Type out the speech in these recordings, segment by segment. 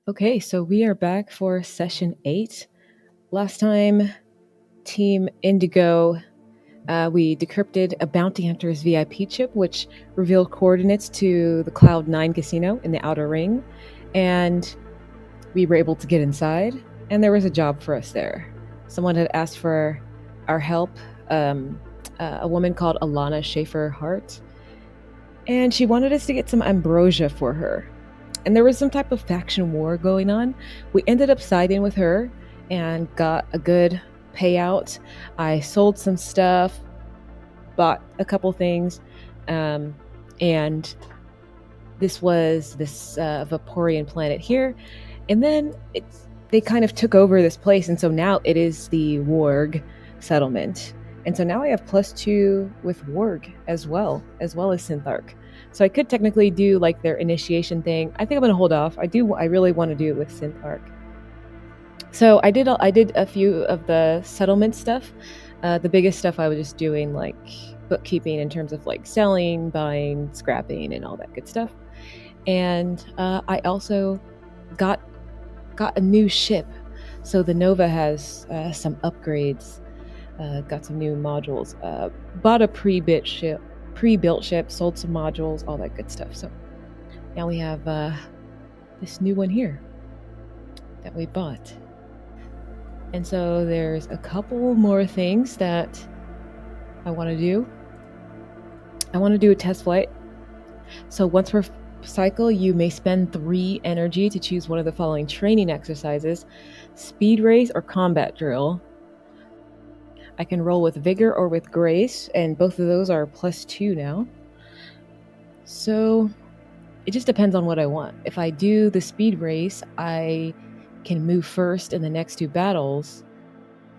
Okay, so we are back for session 8. Last time, Team Indigo, we decrypted a bounty hunter's VIP chip, which revealed coordinates to the Cloud9 casino in the Outer Ring, and we were able to get inside, and there was a job for us there. Someone had asked for our help, a woman called Alana Schafer-Hart, and she wanted us to get some Ambrosia for her. And there was some type of faction war going on. We ended up siding with her and got a good payout. I sold some stuff, bought a couple things, and this was this Vaporean planet here. And then they kind of took over this place, and so now it is the WARG Settlement. And so now I have +2 with WARG as well as Synth Arc. So I could technically do like their initiation thing. I think I'm gonna hold off. I really want to do it with Synth Arc. So I did a few of the settlement stuff. The biggest stuff I was just doing like bookkeeping in terms of like selling, buying, scrapping, and all that good stuff. And I also got a new ship. So the Nova has some upgrades. Got some new modules. Bought a pre-built ship, sold some modules, all that good stuff. So now we have this new one here that we bought. And so there's a couple more things that I want to do. I want to do a test flight. So once per cycle, you may spend 3 energy to choose one of the following training exercises: speed race or combat drill. I can roll with vigor or with grace, and both of those are +2 now. So it just depends on what I want. If I do the speed race, I can move first in the next 2 battles.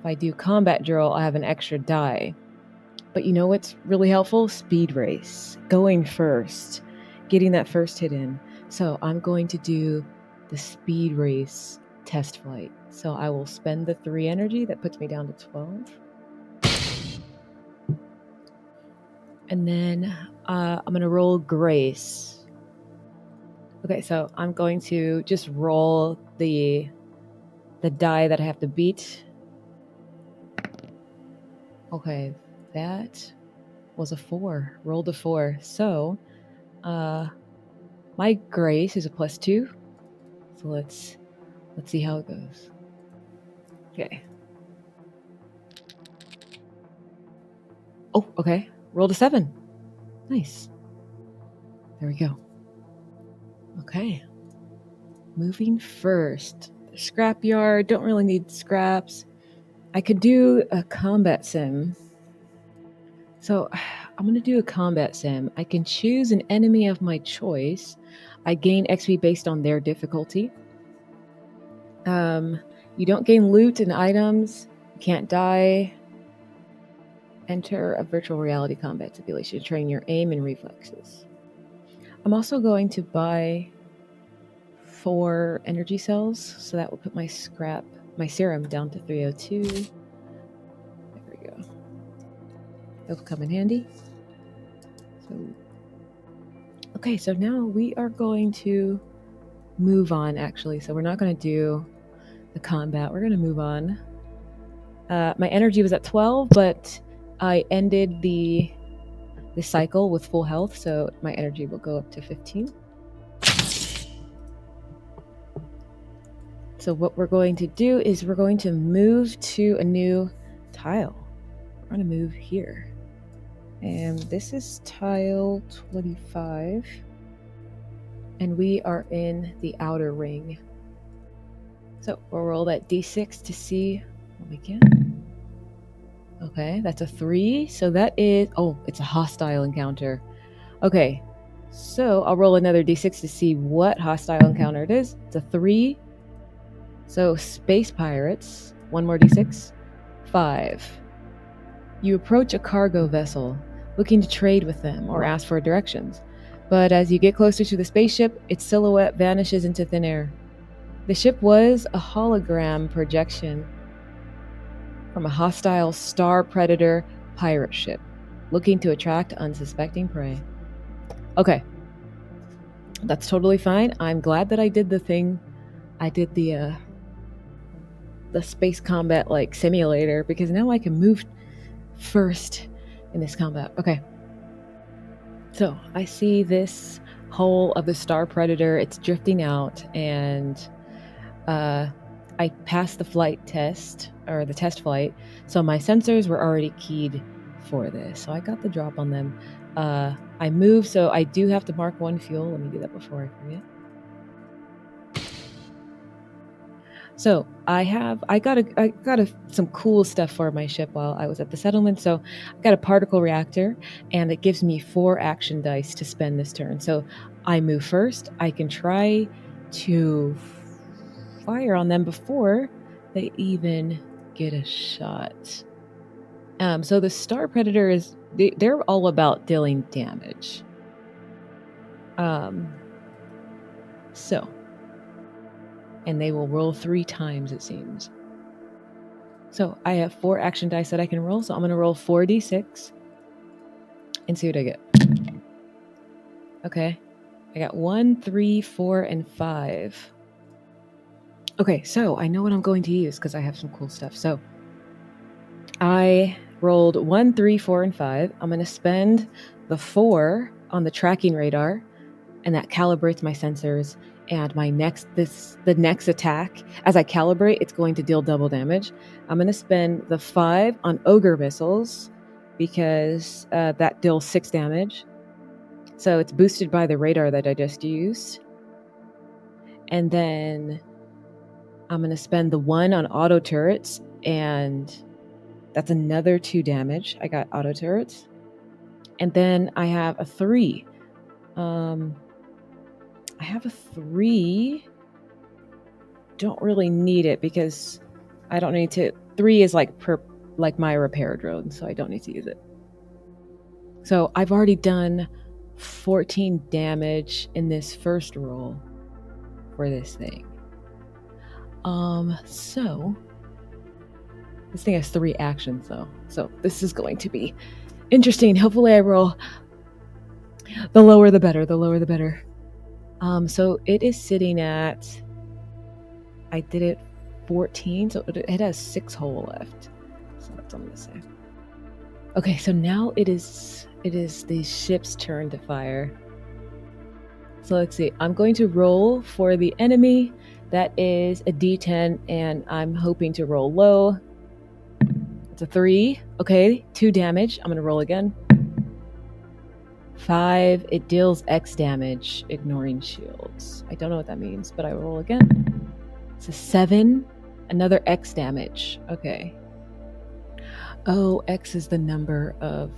If I do combat drill, I have an extra die. But you know what's really helpful? Speed race. Going first. Getting that first hit in. So I'm going to do the speed race test flight. So I will spend the 3 energy. That puts me down to 12. And then I'm going to roll grace. Okay, so I'm going to just roll the die that I have to beat. Okay, that was a 4. Rolled a 4. So my grace is a +2. So let's see how it goes. Okay. Oh, okay. Rolled a 7. Nice. There we go. Okay. Moving first. The scrapyard. Don't really need scraps. I could do a combat sim. So I'm going to do a combat sim. I can choose an enemy of my choice. I gain XP based on their difficulty. You don't gain loot and items. You can't die. Enter a virtual reality combat simulation to train your aim and reflexes. I'm also going to buy 4 energy cells, so that will put my serum down to 302. There we go. That'll come in handy. Okay, so now we are going to move on, actually. So we're not going to do the combat. We're going to move on. My energy was at 12, but I ended the cycle with full health, so my energy will go up to 15. So what we're going to do is we're going to move to a new tile. We're going to move here. And this is tile 25. And we are in the outer ring. So we'll roll that d6 to see what we get. Okay, that's a 3. So that is... Oh, it's a hostile encounter. Okay, so I'll roll another d6 to see what hostile encounter it is. It's a 3. So space pirates. 1 more d6. 5. You approach a cargo vessel, looking to trade with them or ask for directions. But as you get closer to the spaceship, its silhouette vanishes into thin air. The ship was a hologram projection from a hostile star predator pirate ship, looking to attract unsuspecting prey. Okay. That's totally fine. I'm glad that I did the thing I did the space combat like simulator because now I can move first in this combat. Okay. So I see this hull of the Star Predator. It's drifting out, and I passed the flight test, or the test flight, so my sensors were already keyed for this. So I got the drop on them. I move, so I do have to mark 1 fuel. Let me do that before I forget. So I got some cool stuff for my ship while I was at the settlement. So I got a particle reactor, and it gives me 4 action dice to spend this turn. So I move first. I can try to fire on them before they even get a shot. So the Star Predator they're all about dealing damage. So. And they will roll 3 times, it seems. So I have 4 action dice that I can roll, so I'm going to roll 4d6 and see what I get. Okay, I got 1, 3, 4, and 5. Okay, so I know what I'm going to use because I have some cool stuff. So I rolled 1, 3, 4, and 5. I'm going to spend the 4 on the tracking radar, and that calibrates my sensors. And the next attack, as I calibrate, it's going to deal double damage. I'm going to spend the 5 on ogre missiles because that deals 6 damage. So it's boosted by the radar that I just used. And then I'm going to spend the 1 on auto turrets, and that's another 2 damage. I got auto turrets. And then I have a 3. I have a 3. Don't really need it because I don't need to. 3 is like my repair drone, so I don't need to use it. So I've already done 14 damage in this first roll for this thing. So this thing has 3 actions though, so this is going to be interesting. Hopefully I roll the lower the better. The lower the better. So it is sitting at, I did it 14, so it has 6 hull left. So that's what I'm gonna say. Okay, so now it is the ship's turn to fire. So let's see. I'm going to roll for the enemy. That is a D10, and I'm hoping to roll low. It's a 3. Okay, 2 damage. I'm gonna roll again. 5. It deals X damage, ignoring shields. I don't know what that means, but I roll again. It's a 7. Another X damage. Okay. Oh, X is the number of...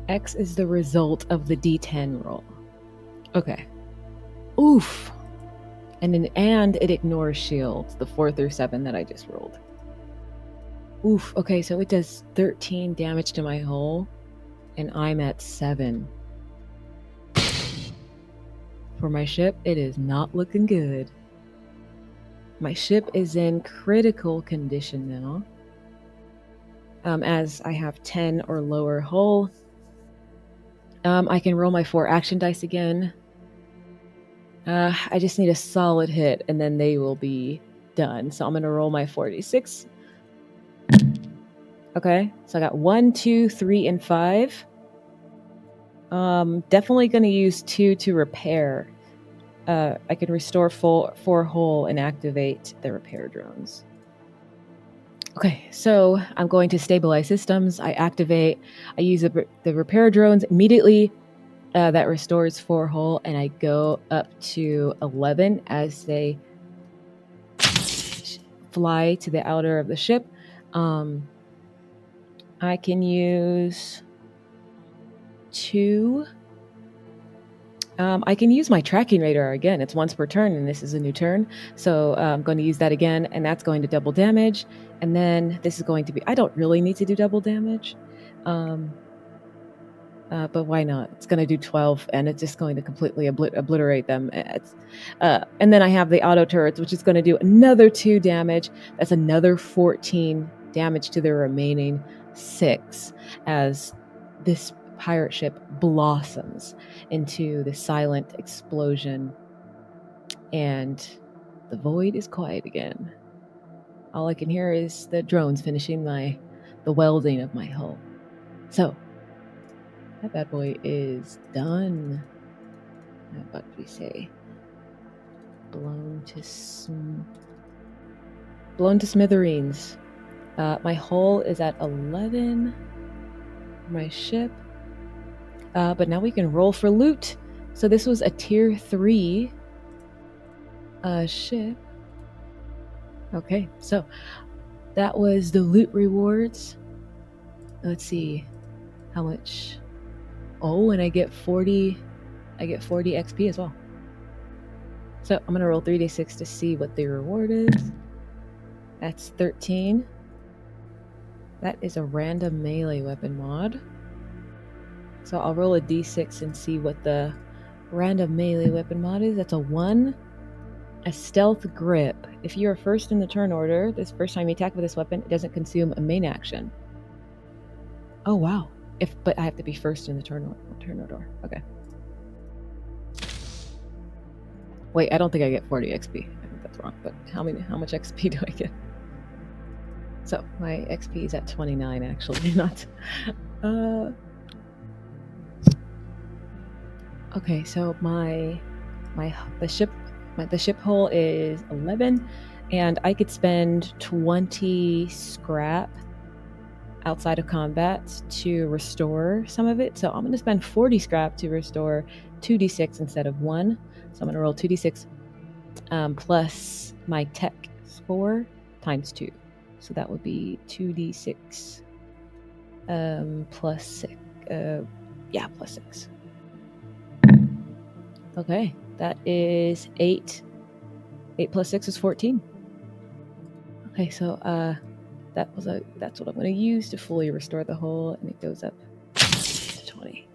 X is the result of the D10 roll. Okay. Oof. And it ignores shields, the 4 through 7 that I just rolled. Oof. Okay, so it does 13 damage to my hull, and I'm at 7. For my ship, it is not looking good. My ship is in critical condition now. As I have 10 or lower hull. I can roll my 4 action dice again. I just need a solid hit, and then they will be done. So I'm going to roll my 4d6. Okay, so I got 1, 2, 3, and 5. Definitely going to use 2 to repair. I can restore 4 hull and activate the repair drones. Okay, so I'm going to stabilize systems. I use the repair drones immediately. That restores 4 hull, and I go up to 11 as they fly to the outer of the ship. I can use 2. I can use my tracking radar again. It's once per turn, and this is a new turn. So I'm going to use that again, and that's going to double damage. And then this is going to be... I don't really need to do double damage. But why not? It's going to do 12, and it's just going to completely obliterate them. And then I have the auto turrets, which is going to do another 2 damage. That's another 14 damage to the remaining 6, as this pirate ship blossoms into the silent explosion. And The void is quiet again. All I can hear is the drones finishing the welding of my hull. So, that bad boy is done. What do we say? Blown to smithereens. My hull is at 11. My ship. But now we can roll for loot. So this was a tier 3 ship. Okay, so that was the loot rewards. Let's see how much. Oh, and I get 40 XP as well. So I'm gonna roll 3d6 to see what the reward is. That's 13. That is a random melee weapon mod. So I'll roll a d6 and see what the random melee weapon mod is. That's a 1. A stealth grip. If you are first in the turn order, this first time you attack with this weapon, it doesn't consume a main action. Oh wow. But I have to be first in the turn order. Okay. Wait, I don't think I get 40 XP. I think that's wrong. But how much XP do I get? So my XP is at 29 actually, not. Okay, so the ship hull is 11, and I could spend 20 scrap outside of combat to restore some of it. So I'm going to spend 40 scrap to restore 2d6 instead of 1. So I'm going to roll 2d6 plus my tech score times 2. So that would be 2d6 plus 6. Plus 6. Okay, that is 8. 8 plus 6 is 14. Okay, so that's what I'm going to use to fully restore the hull, and it goes up to 20.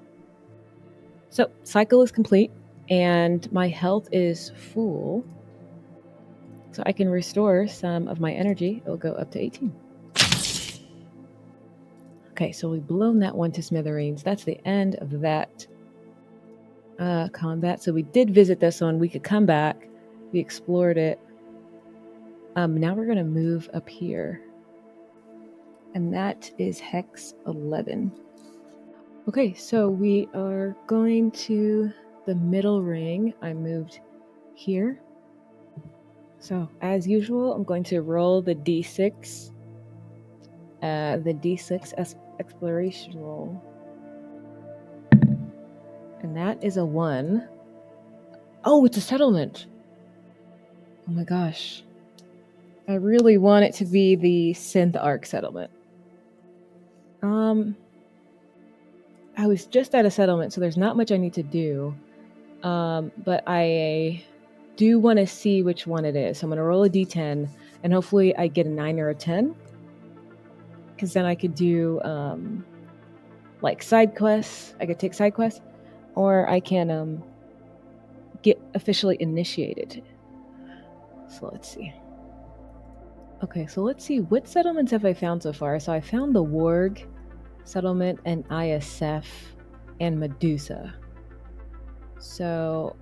So cycle is complete, and my health is full. So I can restore some of my energy. It'll go up to 18. Okay, so we've blown that one to smithereens. That's the end of that combat. So we did visit this one. We could come back. We explored it. Now we're going to move up here. And that is Hex 11. Okay, so we are going to the middle ring. I moved here. So, as usual, I'm going to roll the d6. The d6 exploration roll. And that is a 1. Oh, it's a settlement. Oh my gosh. I really want it to be the Synth Arc settlement. I was just at a settlement, so there's not much I need to do. But I do want to see which one it is. So I'm going to roll a d10, and hopefully I get a 9 or a 10. Because then I could do, like, side quests. I could take side quests. Or I can, get officially initiated. So let's see. Okay, so let's see. What settlements have I found so far? So I found the WARG Settlement and ISF and Medusa. So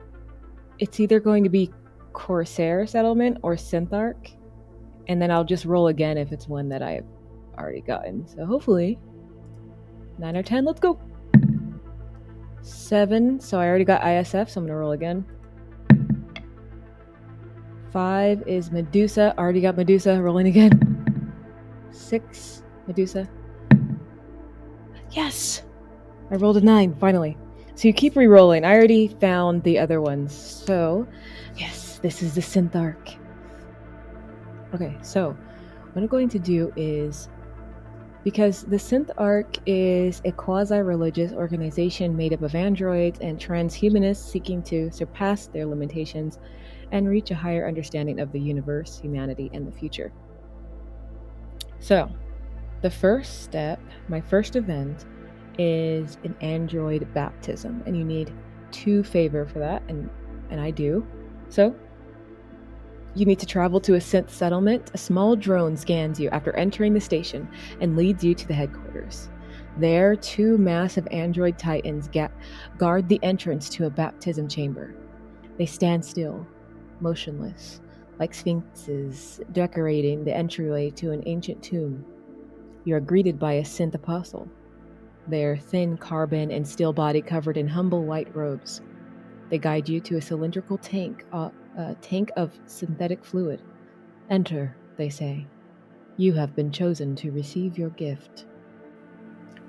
it's either going to be Corsair Settlement or Synth Arc. And then I'll just roll again if it's one that I've already gotten. So hopefully 9 or 10. Let's go. 7. So I already got ISF, so I'm going to roll again. 5 is Medusa. Already got Medusa. Rolling again. 6. Medusa. Yes! I rolled a 9, finally. So you keep re-rolling. I already found the other ones. So, yes, this is the Synth Arc. Okay, so what I'm going to do is, because the Synth Arc is a quasi-religious organization made up of androids and transhumanists seeking to surpass their limitations and reach a higher understanding of the universe, humanity, and the future. So, the first step, my first event, is an android baptism, and you need 2 favor for that, and I do. So, you need to travel to a synth settlement. A small drone scans you after entering the station and leads you to the headquarters. There, 2 massive android titans guard the entrance to a baptism chamber. They stand still, motionless, like sphinxes decorating the entryway to an ancient tomb. You are greeted by a synth apostle, their thin carbon and steel body covered in humble white robes. They guide you to a cylindrical tank of synthetic fluid. Enter, they say. You have been chosen to receive your gift.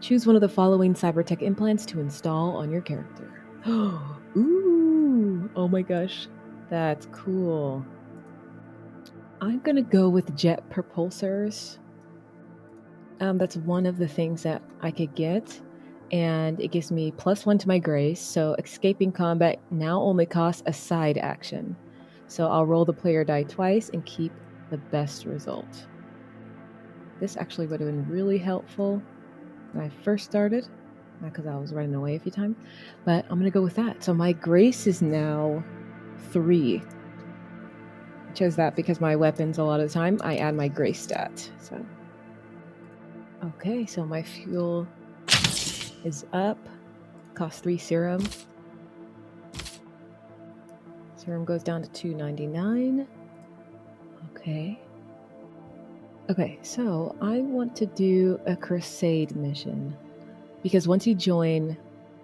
Choose one of the following cybertech implants to install on your character. Ooh, oh my gosh, that's cool. I'm gonna go with jet propulsors. That's one of the things that I could get, and it gives me +1 to my grace, so escaping combat now only costs a side action. So I'll roll the player die twice and keep the best result. This actually would have been really helpful when I first started, because I was running away a few times, but I'm gonna go with that. So my grace is now 3. I chose that because my weapons, a lot of the time, I add my grace stat, so. Okay, so my fuel is up. Costs 3 serum. Serum goes down to 299. Okay. Okay, so I want to do a crusade mission. Because once you join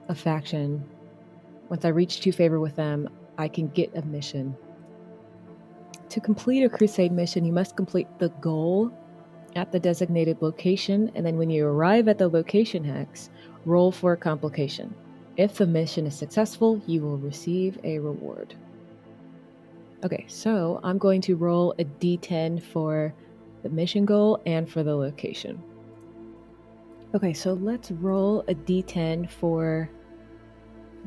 a faction, once I reach 2 favor with them, I can get a mission. To complete a crusade mission, you must complete the goal at the designated location, and then when you arrive at the location hex, roll for a complication. If the mission is successful, you will receive a reward. Okay, so I'm going to roll a d10 for the mission goal and for the location. Okay, so let's roll a d10 for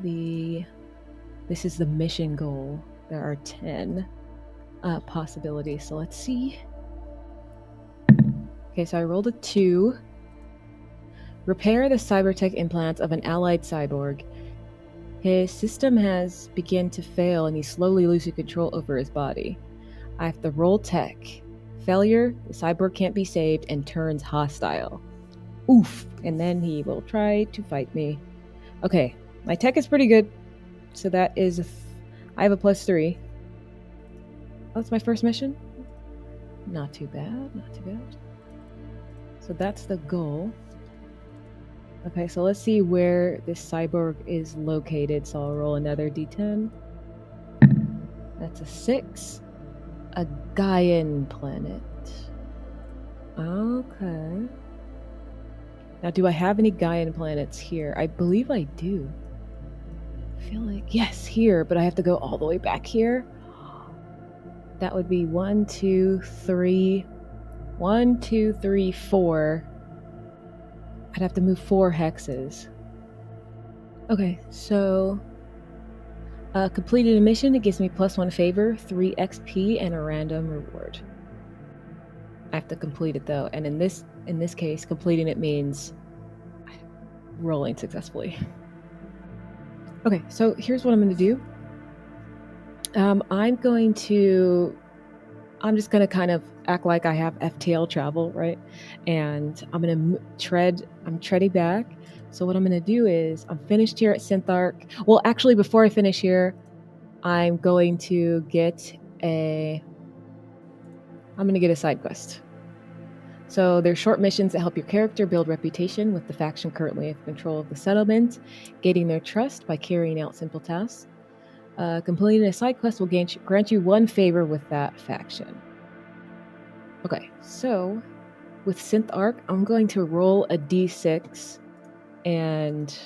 this is the mission goal. There are 10 possibilities, so let's see. Okay, so I rolled a 2. Repair the cybertech implants of an allied cyborg. His system has begun to fail and he's slowly losing control over his body. I have to roll tech. Failure, the cyborg can't be saved and turns hostile. Oof, and then he will try to fight me. Okay, my tech is pretty good. So that is, I have a +3. That's my first mission. Not too bad, not too bad. So that's the goal. Okay, so let's see where this cyborg is located. So I'll roll another d10. That's a 6. A Gaian planet. Okay. Now, do I have any Gaian planets here? I believe I do. I feel like, yes, here, but I have to go all the way back here. That would be 1, 2, 3. 1, 2, 3, 4. I'd have to move 4 hexes. Okay, so completed a mission. It gives me +1 favor, 3 XP, and a random reward. I have to complete it though, and in this case, completing it means rolling successfully. Okay, so here's what I'm going to do. I'm just going to kind of act like I have FTL travel, right? And I'm going to treading back. So what I'm going to do is, I'm finished here at Synth Arc. Well, actually, before I finish here, I'm going to get a side quest. So there's short missions that help your character build reputation with the faction currently in control of the settlement, gaining their trust by carrying out simple tasks. Completing a side quest will grant you 1 favor with that faction. Okay, so with Synth Arc, I'm going to roll a d6 and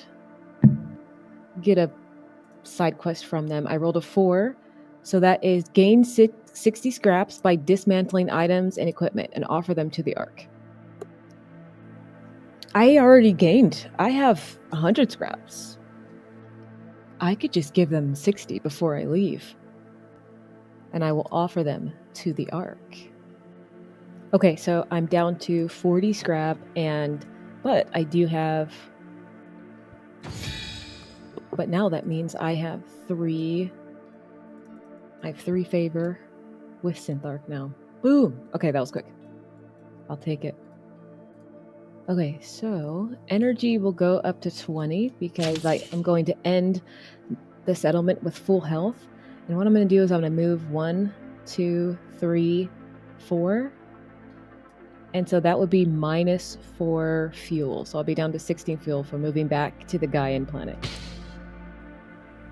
get a side quest from them. I rolled a 4, so that is gain 60 scraps by dismantling items and equipment and offer them to the Arc. I already gained. I have 100 scraps. I could just give them 60 before I leave, and I will offer them to the Arc. Okay, so I'm down to 40 scrap, but I do have... But now that means I have 3 favor with Synth Arc now. Boom! Okay, that was quick. I'll take it. Okay, so energy will go up to 20 because I am going to end the settlement with full health. And what I'm going to do is I'm going to move 1 2, 3, 4. And so that would be -4 fuel. So I'll be down to 16 fuel for moving back to the Gaian planet.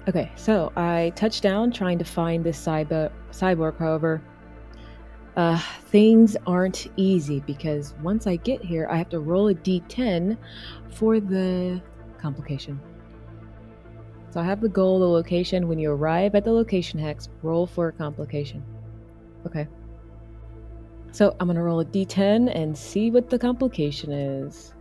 Okay, so I touched down trying to find this cyborg, however. Things aren't easy because once I get here, I have to roll a d10 for the complication. So I have the goal, the location. When you arrive at the location hex, roll for a complication. Okay. So I'm going to roll a d10 and see what the complication is.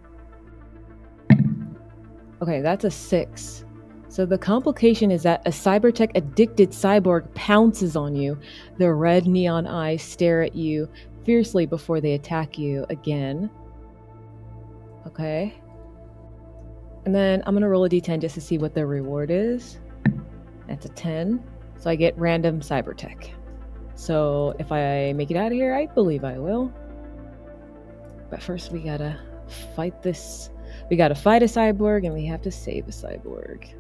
Okay, that's a 6. So the complication is that a cybertech addicted cyborg pounces on you. Their red neon eyes stare at you fiercely before they attack you again. Okay. And then I'm going to roll a d10 just to see what the reward is. That's a 10. So I get random cybertech. So if I make it out of here, I believe I will. But first we gotta fight this. We gotta fight a cyborg and we have to save a cyborg.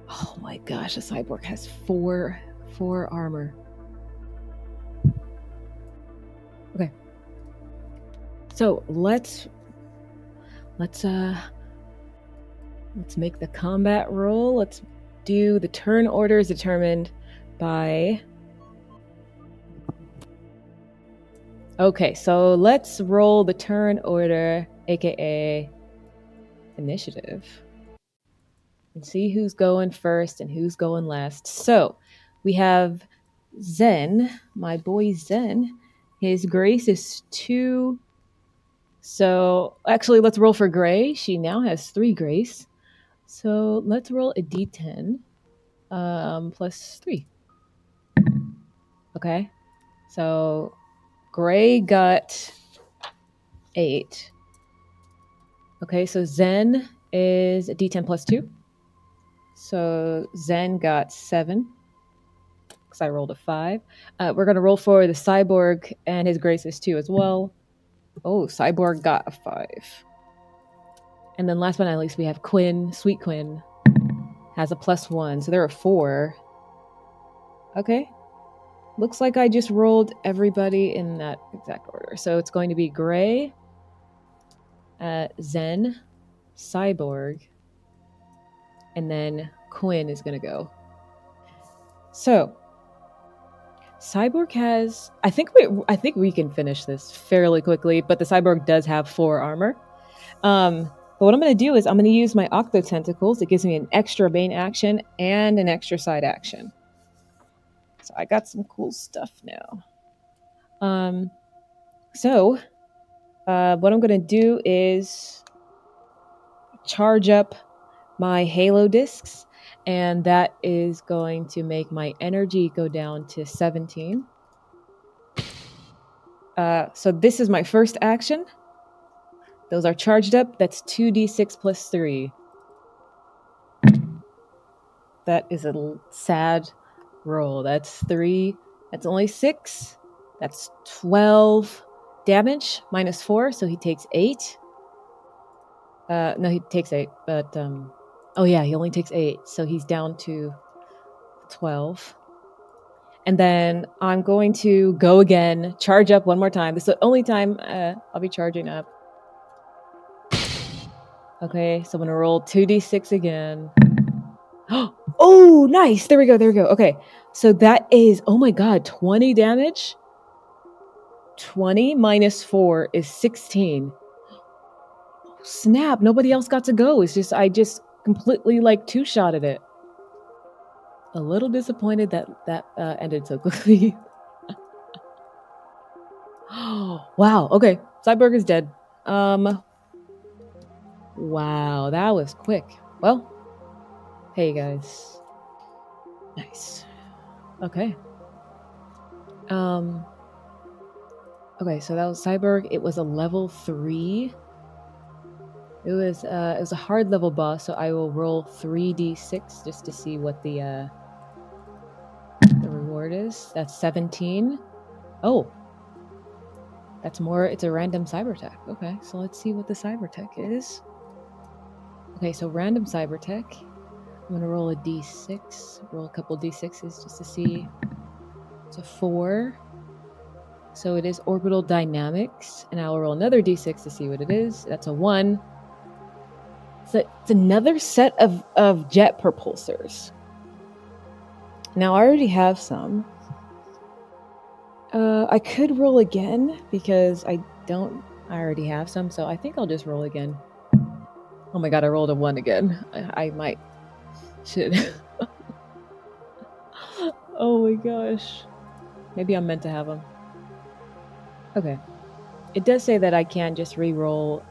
Oh my gosh, a cyborg has 4 armor. Okay. So let's make the combat roll. Let's do the turn orders determined by... Okay, so let's roll the turn order, aka initiative, and see who's going first and who's going last. So we have Zen, my boy Zen. His grace is 2. So actually, let's roll for Gray. She now has 3 grace. So let's roll a d10 plus 3. Okay, so Gray got 8. Okay, so Zen is a d10 plus 2. So Zen got 7. Because I rolled a 5. We're going to roll for the cyborg, and his grace is 2 as well. Oh, cyborg got a 5. And then last but not least, we have Quinn. Sweet Quinn has a +1. So there are 4. Okay. Looks like I just rolled everybody in that exact order. So it's going to be Gray, Zen, cyborg, and then Quinn is going to go. So cyborg has... I think we can finish this fairly quickly, but the cyborg does have 4 armor. But what I'm going to do is I'm going to use my octo tentacles. It gives me an extra main action and an extra side action. So I got some cool stuff now. So what I'm going to do is charge up my halo discs, and that is going to make my energy go down to 17. So this is my first action. Those are charged up. That's 2d6 plus 3. That is a sad roll. That's 3. That's only 6. That's 12 damage minus 4, so he takes 8. No, he takes 8, but oh yeah, he only takes 8, so he's down to 12. And then I'm going to go again, charge up one more time. This is the only time I'll be charging up. Okay, so I'm gonna roll 2d6 again. Oh, nice! There we go, there we go. Okay, so that is, oh my god, 20 damage? 20 minus 4 is 16. Snap, nobody else got to go. It's just, I just completely like 2-shotted it. A little disappointed that ended so quickly. Wow, okay, cyborg is dead. Wow, that was quick. Well, hey guys. Nice. Okay. Okay, so that was cyborg. It was a level 3. It was a hard level boss, so I will roll 3d6 just to see what the reward is. That's 17. Oh. That's more, it's a random cyber tech. Okay, so let's see what the cyber tech is. Okay, so random cyber tech. I'm gonna roll a d6, roll a couple d6s just to see. It's a 4. So it is orbital dynamics, and I will roll another d6 to see what it is. That's a 1. So it's another set of jet propulsors. Now I already have some. I could roll again because I already have some, so I think I'll just roll again. Oh my god, I rolled a 1 again. I might. Shit. Oh my gosh. Maybe I'm meant to have them. Okay. It does say that I can't just re-roll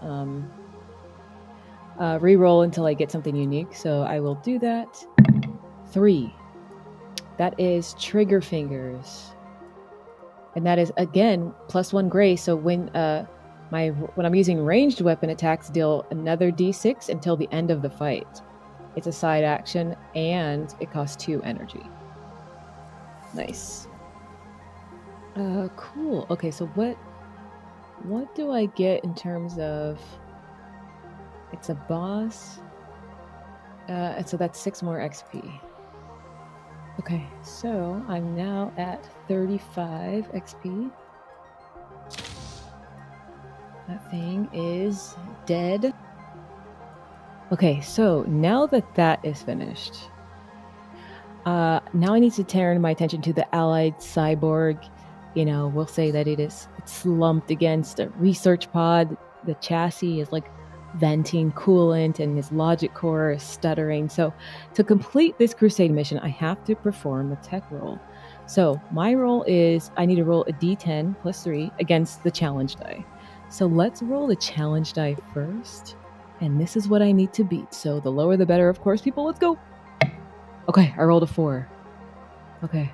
until I get something unique, so I will do that. 3. That is trigger fingers. And that is, again, +1 grace, so when I'm using ranged weapon attacks, deal another d6 until the end of the fight. It's a side action, and it costs 2 energy. Nice. Cool. Okay, so what do I get in terms of... It's a boss. So that's 6 more XP. Okay, so I'm now at 35 XP. That thing is dead. Okay, so now that is finished, now I need to turn my attention to the allied cyborg. You know, we'll say that it's slumped against a research pod. The chassis is like venting coolant, and his logic core is stuttering. So to complete this crusade mission, I have to perform a tech roll. So my roll is, I need to roll a d10 +3 against the challenge die. So let's roll the challenge die first. And this is what I need to beat. So the lower the better, of course, people. Let's go. Okay, I rolled a 4. Okay.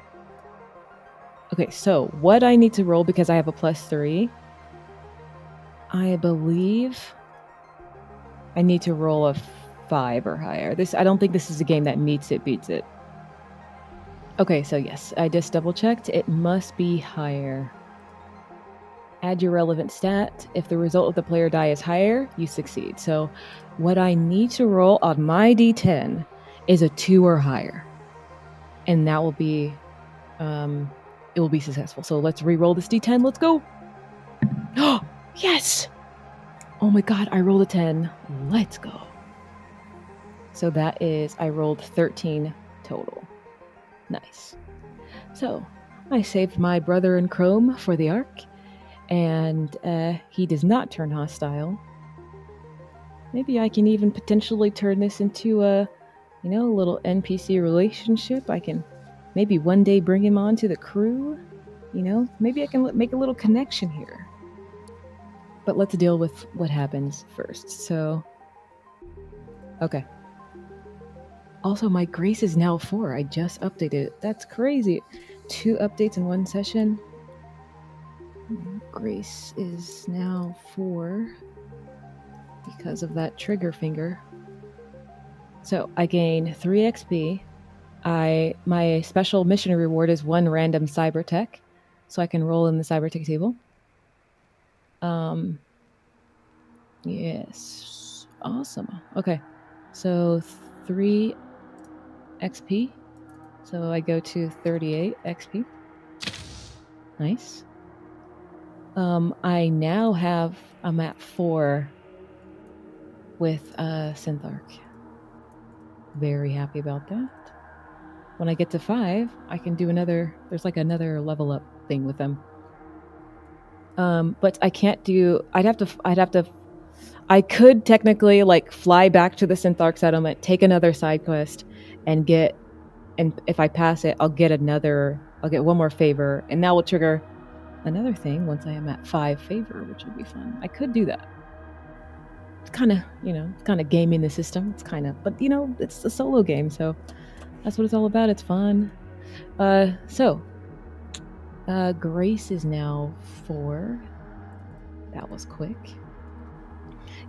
Okay, so what I need to roll, because I have a +3, I believe I need to roll a 5 or higher. I don't think this is a game that meets it, beats it. Okay, so yes, I just double checked. It must be higher. Add your relevant stat. If the result of the player die is higher, you succeed. So what I need to roll on my d10 is a 2 or higher. And that will be, it will be successful. So let's re-roll this d10. Let's go. Oh, yes. Oh my god, I rolled a 10. Let's go. So that is, I rolled 13 total. Nice. So I saved my brother in Chrome for the Arc, and he does not turn hostile. Maybe I can even potentially turn this into a little NPC relationship. I can maybe one day bring him onto the crew. Maybe I can make a little connection here. But let's deal with what happens first. So, okay. Also, my grace is now 4. I just updated it. That's crazy. 2 updates in one session. Grace is now 4 because of that trigger finger. So I gain 3 XP. My special mission reward is 1 random cyber tech, so I can roll in the cyber tech table. Yes, awesome. Okay, so 3 XP. So I go to 38 XP. Nice. I'm at 4 with Synth Arc. Very happy about that. When I get to 5, I can do there's like another level up thing with them. But I can't do, I could technically like fly back to the Synth Arc settlement, take another side quest, and if I pass it, I'll get one more favor, and that will trigger another thing once I am at 5 favor, which will be fun. I could do that. It's kind of gaming the system. But it's a solo game, so that's what it's all about. It's fun. So Grace is now 4. That was quick.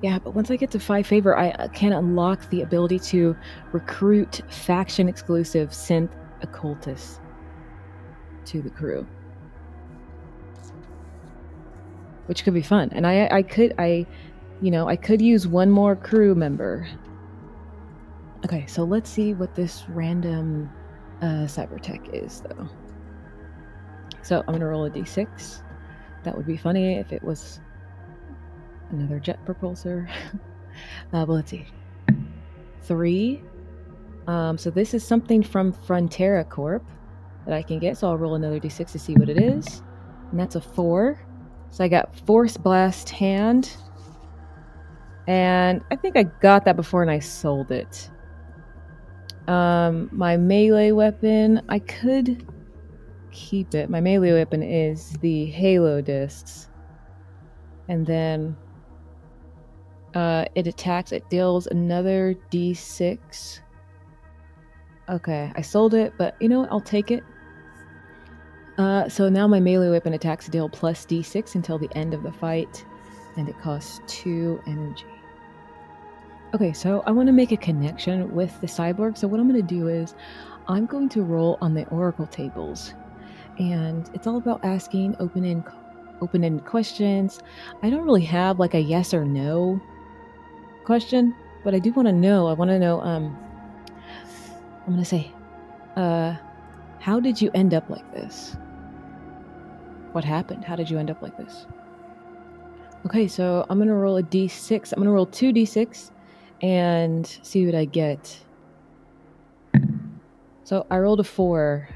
Yeah, but once I get to 5 favor, I can unlock the ability to recruit faction-exclusive synth occultists to the crew, which could be fun. And I could use 1 more crew member. Okay, so let's see what this random cyber tech is, though. So I'm gonna roll a d6. That would be funny if it was another jet propulsor. But let's see. 3. So this is something from Frontera Corp that I can get. So I'll roll another d6 to see what it is. And that's a 4. So I got Force Blast Hand. And I think I got that before and I sold it. My melee weapon, I could keep it. My melee weapon is the Halo Discs. And then it attacks, it deals another d6. Okay, I sold it, but you know what? I'll take it. So now my melee weapon attacks deal plus d6 until the end of the fight, and it costs 2 energy. Okay, so I want to make a connection with the cyborg, so what I'm going to do is I'm going to roll on the oracle tables, and it's all about asking open-ended questions. I don't really have like a yes or no question, but I do want to know. I want to know, I'm going to say, how did you end up like this? What happened? How did you end up like this? Okay, so I'm going to roll a d6. I'm going to roll 2 d6 and see what I get. So I rolled a 4.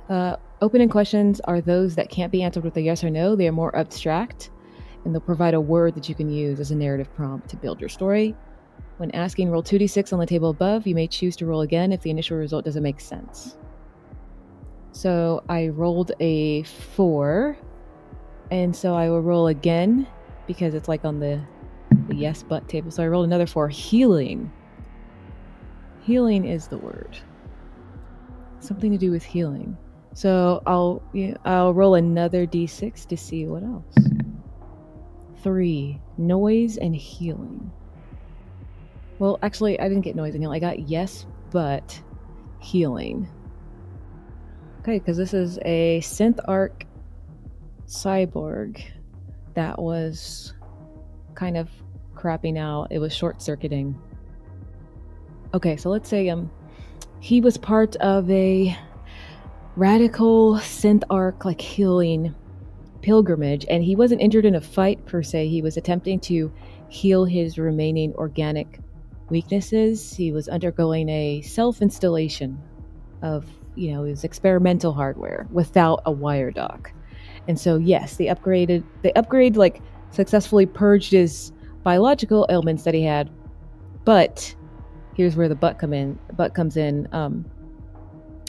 Open-ended questions are those that can't be answered with a yes or no. They are more abstract, and they'll provide a word that you can use as a narrative prompt to build your story. When asking, roll 2d6 on the table above. You may choose to roll again if the initial result doesn't make sense. So I rolled a 4, and so I will roll again because it's like on the yes but table. So I rolled another 4. Healing. Healing is the word. Something to do with healing. So I'll roll another d6 to see what else. 3. Noise and healing. Well, actually, I didn't get noise and healing. I got yes, but healing. Okay, because this is a Synth Arc cyborg that was kind of crapping out. It was short-circuiting. Okay, so let's say he was part of a radical Synth Arc like healing pilgrimage, and he wasn't injured in a fight per se. He was attempting to heal his remaining organic weaknesses. He was undergoing a self-installation of, his experimental hardware without a wire dock. And so yes, the upgrade like successfully purged his biological ailments that he had. But here's where the butt comes in.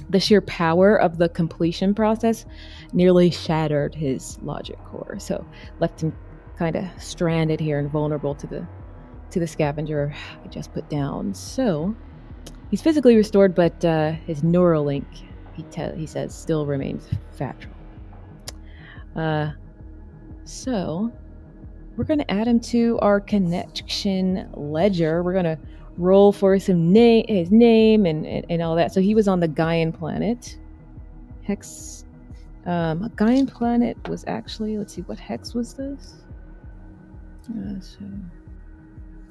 The sheer power of the completion process nearly shattered his logic core, so left him kind of stranded here and vulnerable to the scavenger I just put down. So he's physically restored, but his Neuralink, he says, still remains fragile. So we're going to add him to our connection ledger. We're going to roll for his name and all that. So he was on the Gaian planet. Hex. Gaian planet was actually, let's see, what hex was this? So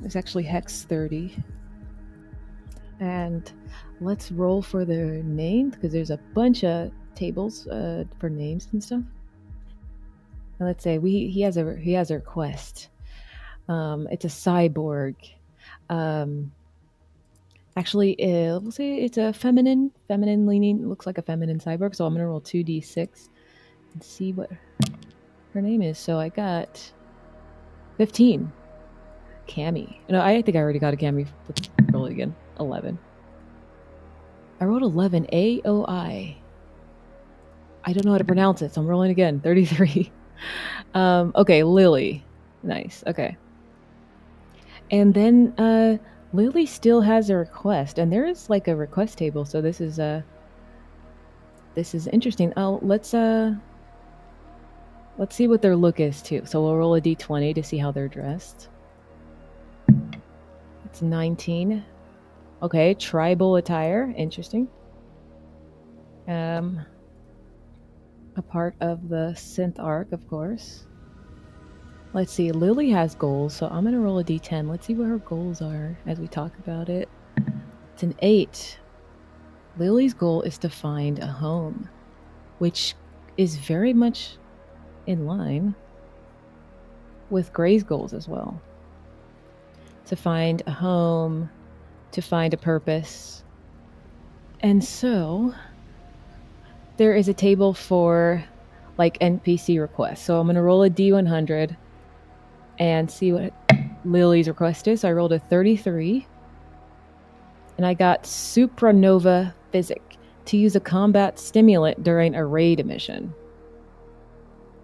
it's actually hex 30. And let's roll for their name, because there's a bunch of tables for names and stuff. And let's say he has a request. It's a cyborg. Actually, we'll say it's a feminine leaning. It looks like a feminine cyborg. So I'm gonna roll 2d6 and see what her name is. So I got 15. Cammy. No, I think I already got a Cammy. Let's roll it again. 11. I rolled 11. AOI. I don't know how to pronounce it, so I'm rolling again. 33. Okay, Lily. Nice. Okay. And then Lily still has a request, and there is like a request table. So this is interesting. Let's see what their look is too. So we'll roll a d20 to see how they're dressed. It's 19. Okay, tribal attire. Interesting. A part of the Synth Arc, of course. Let's see, Lily has goals, so I'm going to roll a d10. Let's see what her goals are as we talk about it. It's an 8. Lily's goal is to find a home, which is very much in line with Gray's goals as well. To find a home, to find a purpose. And so there is a table for like NPC requests. So I'm going to roll a D100 and see what Lily's request is. So I rolled a 33 and I got Supernova Physic to use a combat stimulant during a raid mission.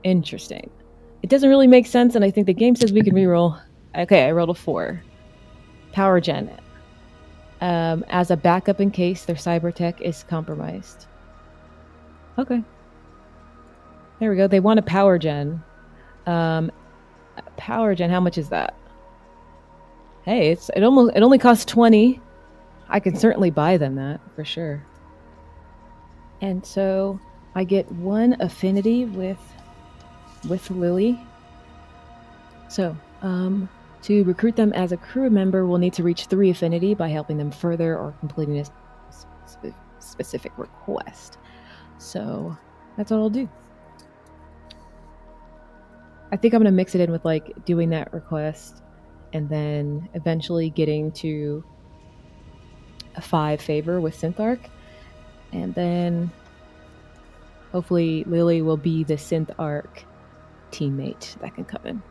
Interesting. It doesn't really make sense, and I think the game says we can reroll. Okay, I rolled a 4. Power gen. As a backup in case their cyber tech is compromised. Okay. There we go. They want a power gen. Power gen, how much is that? Hey, it only costs 20. I can certainly buy them that for sure. And so I get 1 affinity with Lily. So, to recruit them as a crew member, we'll need to reach 3 affinity by helping them further or completing a specific request. So that's what I'll do. I think I'm going to mix it in with like doing that request and then eventually getting to a 5 favor with Synth Arc. And then hopefully Lily will be the Synth Arc teammate that can come in.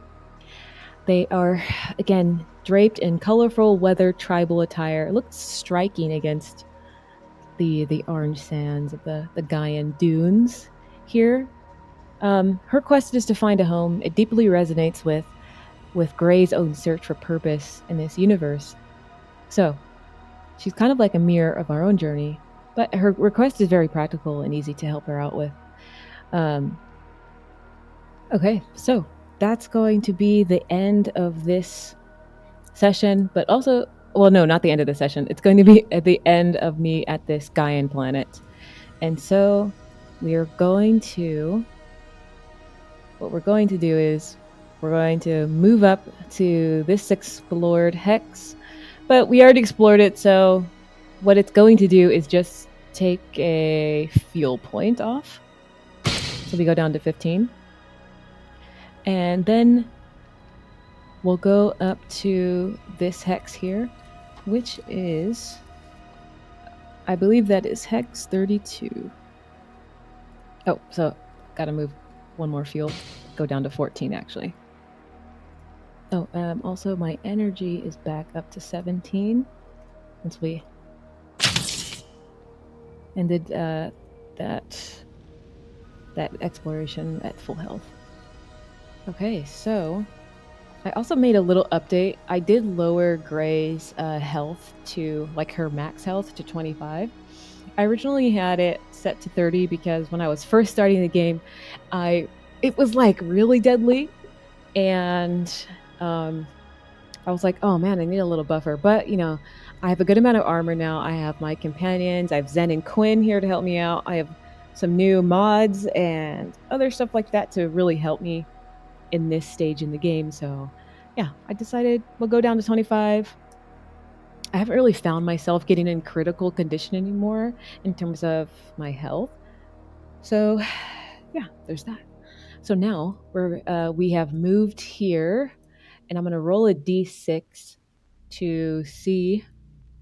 They are, again, draped in colorful weathered tribal attire. It looks striking against the orange sands of the Gaian dunes here. Her quest is to find a home. It deeply resonates with Gray's own search for purpose in this universe. So, she's kind of like a mirror of our own journey, but her request is very practical and easy to help her out with. Okay, so that's going to be the end of this session, but also, well, no, not the end of the session. It's going to be at the end of me at this Gaian planet. And so what we're going to do is we're going to move up to this explored hex, but we already explored it. So what it's going to do is just take a fuel point off. So we go down to 15. And then we'll go up to this hex here, which is, I believe that is hex 32. Oh, so gotta move 1 more fuel. Go down to 14, actually. Oh, also my energy is back up to 17 once we ended that exploration at full health. Okay, so I also made a little update. I did lower Gray's health to, like, her max health to 25. I originally had it set to 30 because when I was first starting the game, it was like really deadly, and I was like, oh man, I need a little buffer. But you know, I have a good amount of armor now. I have my companions. I have Zen and Quinn here to help me out. I have some new mods and other stuff like that to really help me in this stage in the game. So yeah, I decided we'll go down to 25. I haven't really found myself getting in critical condition anymore in terms of my health. So yeah, there's that. So now we have moved here, and I'm going to roll a d6 to see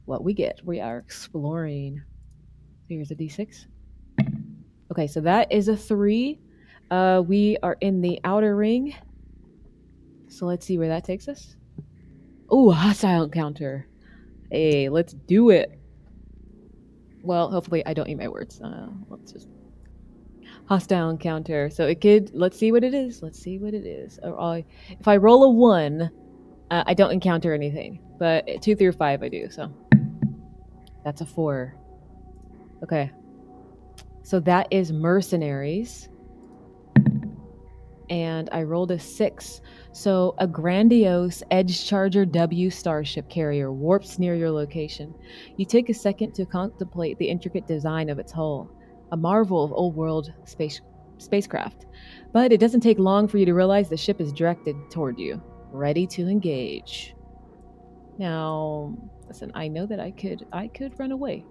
what we get. We are exploring. Here's a d6. Okay, so that is a 3. We are in the outer ring. So let's see where that takes us. Oh, hostile encounter. Hey, let's do it. Well, hopefully I don't eat my words. Let's just... Hostile encounter. So it could... Let's see what it is. Let's see what it is. If I roll a 1, I don't encounter anything. But 2 through 5 I do, so... That's a 4. Okay. So that is mercenaries. And I rolled a 6. So a grandiose Edge Charger W starship carrier warps near your location. You take a second to contemplate the intricate design of its hull, a marvel of old-world spacecraft. But it doesn't take long for you to realize the ship is directed toward you, ready to engage. Now, listen, I know that I could run away.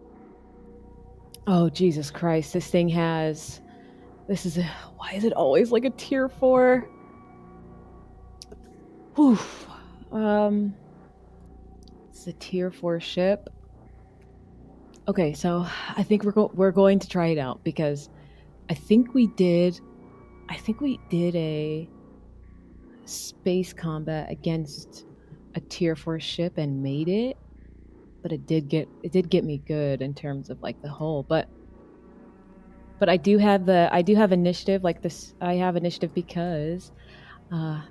Oh, Jesus Christ, this thing has This is why is it always like a tier 4? Oof. It's a tier 4 ship. Okay, so I think we're going to try it out because I think we did a space combat against a tier 4 ship and made it, but it did get me good in terms of like the hull, but I do have initiative like this. I have initiative because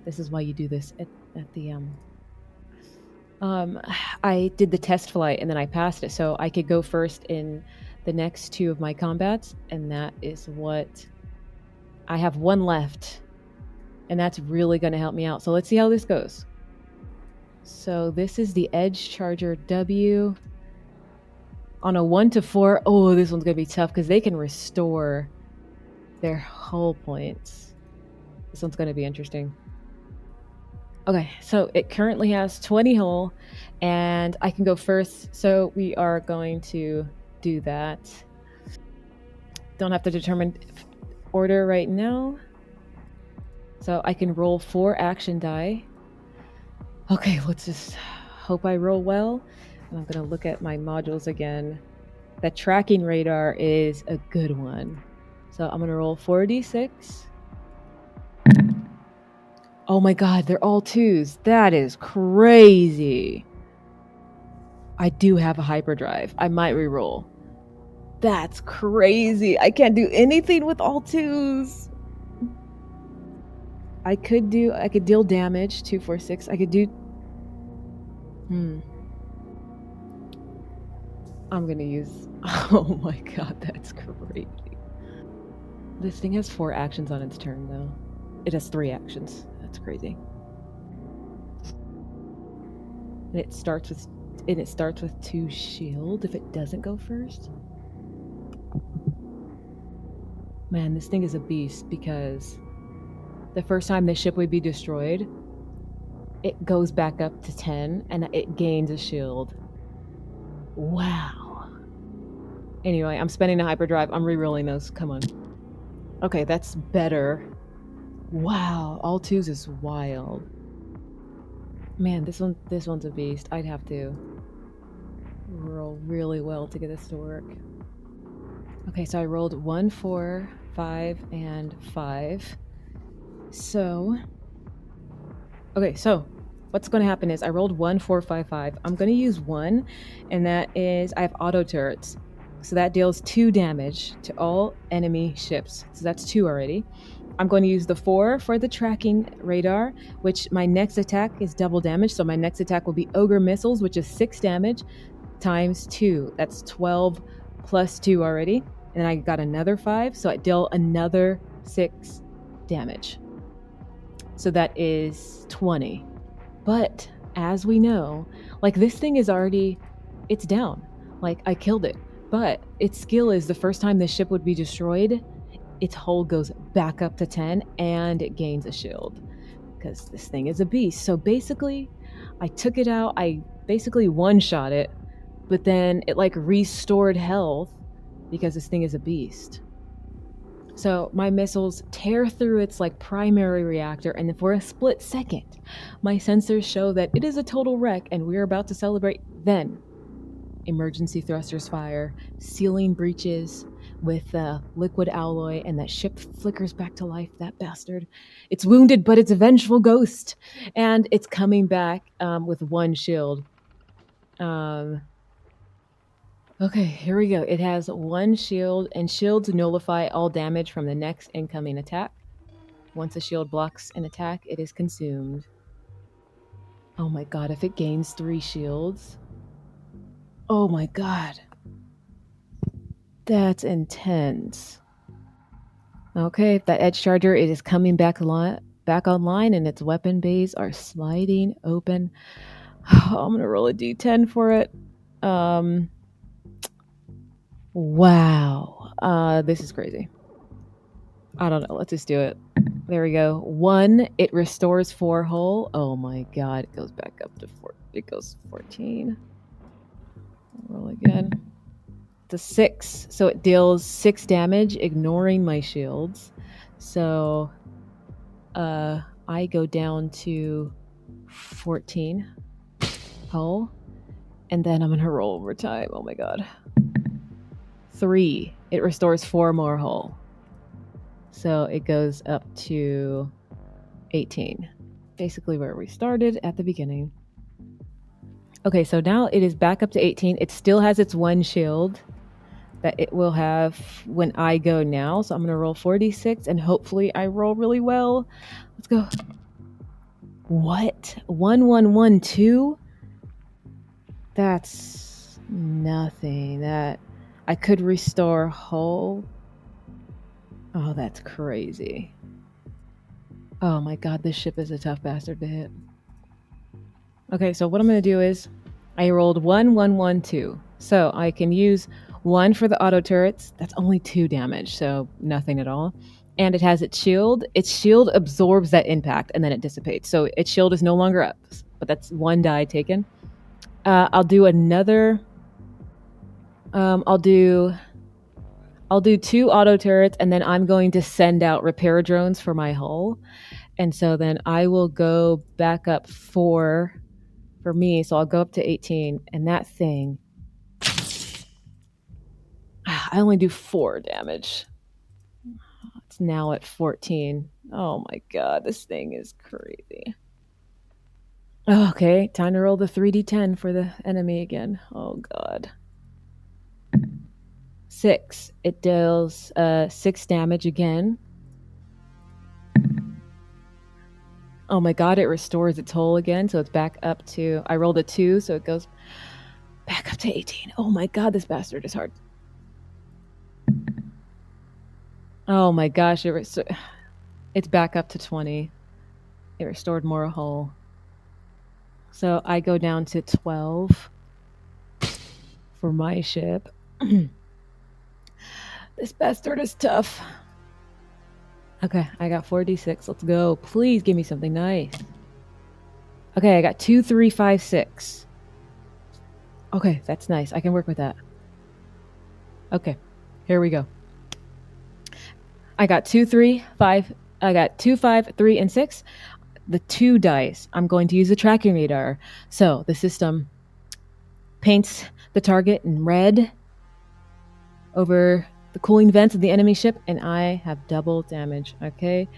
this is why you do this at the I did the test flight and then I passed it, so I could go first in the next 2 of my combats, and that is what I have. 1 left, and that's really going to help me out. So let's see how this goes. So this is the Edge Charger W on a 1 to 4. Oh, this one's going to be tough because they can restore their hull points. This one's going to be interesting. Okay, so it currently has 20 hull, and I can go first. So we are going to do that. Don't have to determine order right now. So I can roll 4 action die. Okay, let's just hope I roll well. And I'm going to look at my modules again. That tracking radar is a good one. So I'm going to roll 4d6. Oh my god, they're all 2s. That is crazy. I do have a hyperdrive. I might reroll. That's crazy. I can't do anything with all 2s. I could deal damage, 2, 4, 6. I could do... I'm gonna use... Oh my god, that's crazy. This thing has 4 actions on its turn, though. It has 3 actions. That's crazy. And it starts with 2 shield if it doesn't go first. Man, this thing is a beast because the first time the ship would be destroyed, it goes back up to 10 and it gains a shield. Wow. Anyway, I'm spending a hyperdrive. I'm re-rolling those. Come on. Okay, that's better. Wow, all 2s is wild. Man, this one's a beast. I'd have to roll really well to get this to work. Okay, so I rolled 1, 4, 5, and 5. So, okay, so what's going to happen is I rolled 1, 4, 5, 5. I'm going to use 1, and that is I have auto turrets. So that deals 2 damage to all enemy ships. So that's 2 already. I'm going to use the 4 for the tracking radar, which my next attack is double damage. So my next attack will be Ogre Missiles, which is 6 damage times 2. That's 12 plus 2 already. And then I got another 5, so I deal another 6 damage. So that is 20. But as we know, like this thing is already, it's down. Like I killed it. But its skill is the first time the ship would be destroyed, its hull goes back up to 10 and it gains a shield because this thing is a beast. So basically, I took it out. I basically one-shot it, but then it like restored health because this thing is a beast. So my missiles tear through its like primary reactor, and for a split second, my sensors show that it is a total wreck and we're about to celebrate. Then emergency thrusters fire, sealing breaches with liquid alloy, and that ship flickers back to life. That bastard. It's wounded, but it's a vengeful ghost, and it's coming back with 1 shield. Okay, here we go. It has 1 shield, and shields nullify all damage from the next incoming attack. Once a shield blocks an attack, it is consumed. Oh my god, if it gains 3 shields... Oh my god. That's intense. Okay, that Edge Charger, it is coming back online, and its weapon bays are sliding open. I'm gonna roll a d10 for it. Wow. This is crazy. I don't know. Let's just do it. There we go. 1, it restores 4 hull. Oh my god, it goes back up to 4. It goes 14. Roll again. It's a 6, so it deals 6 damage, ignoring my shields. So I go down to 14 hull, and then I'm gonna roll over time. Oh my god. 3. It restores 4 more hull. So it goes up to 18. Basically where we started at the beginning. Okay, so now it is back up to 18. It still has its 1 shield that it will have when I go now. So I'm gonna roll 4d6 and hopefully I roll really well. Let's go. What? 1112? That's nothing. That I could restore hull. Oh, that's crazy. Oh my god, this ship is a tough bastard to hit. Okay, so what I'm going to do is I rolled 1, 1, 1, 2. So I can use 1 for the auto turrets. That's only 2 damage, so nothing at all. And it has its shield. Its shield absorbs that impact and then it dissipates. So its shield is no longer up, but that's 1 die taken. I'll do another. I'll do 2 auto turrets, and then I'm going to send out repair drones for my hull. And so then I will go back up 4 for me. So I'll go up to 18, and that thing, I only do 4 damage. It's now at 14. Oh my god, this thing is crazy. Okay, time to roll the 3d10 for the enemy again. Oh god. 6. It deals 6 damage again. Oh my god, it restores its hull again, so it's back up to... I rolled a 2, so it goes back up to 18. Oh my god, this bastard is hard. Oh my gosh, it's back up to 20. It restored more hull. So I go down to 12 for my ship. This bastard is tough. Okay, I got 4d6. Let's go. Please give me something nice. Okay, I got 2, 3, 5, 6. Okay, that's nice. I can work with that. Okay, here we go. I got 2, 3, 5. I got 2, 5, 3, and 6. The 2 dice, I'm going to use the tracking radar. So the system paints the target in red over the cooling vents of the enemy ship, and I have double damage. Okay,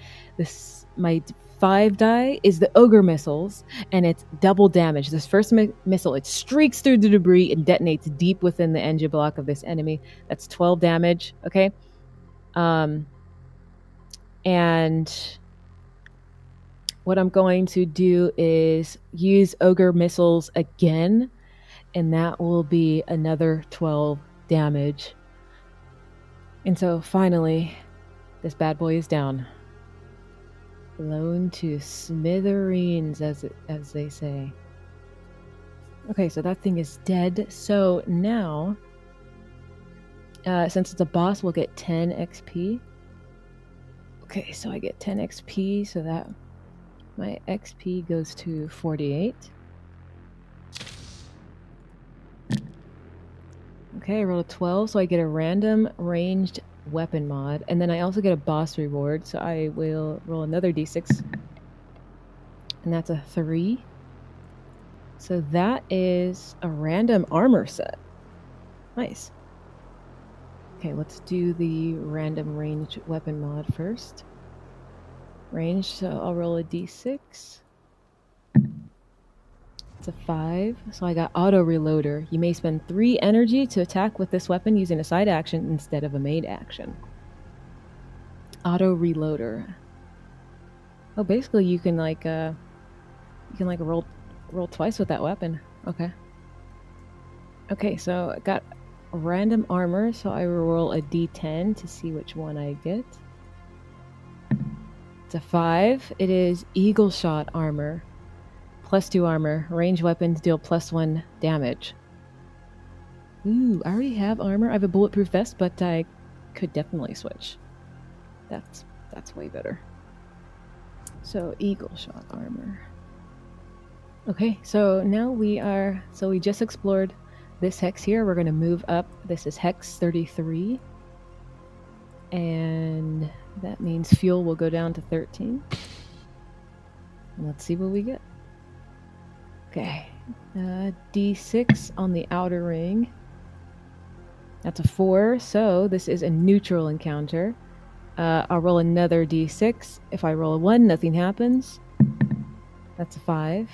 my 5 die is the ogre missiles, and it's double damage. This first missile, it streaks through the debris and detonates deep within the engine block of this enemy. That's 12 damage. Okay, and what I'm going to do is use ogre missiles again, and that will be another 12 damage. And so finally, this bad boy is down. Blown to smithereens, as they say. Okay, so that thing is dead. So now, since it's a boss, we'll get 10 XP. Okay, so I get 10 XP, so that my XP goes to 48. Okay, I rolled a 12, so I get a random ranged weapon mod, and then I also get a boss reward, so I will roll another d6, and that's a 3. So that is a random armor set. Nice. Okay, let's do the random ranged weapon mod first. Range, so I'll roll a d6. It's a 5, so I got auto reloader. You may spend 3 energy to attack with this weapon using a side action instead of a main action. Auto reloader. Oh, basically you can roll twice with that weapon. Okay. Okay, so I got random armor, so I will roll a d10 to see which one I get. It's a 5. It is eagle shot armor. +2 armor. Ranged weapons deal +1 damage. Ooh, I already have armor. I have a bulletproof vest, but I could definitely switch. That's way better. So eagle shot armor. Okay, so now we just explored this hex here, we're going to move up. This is hex 33. And that means fuel will go down to 13. And let's see what we get. Okay. D6 on the outer ring. That's a 4, so this is a neutral encounter. I'll roll another D6. If I roll a 1, nothing happens. That's a 5.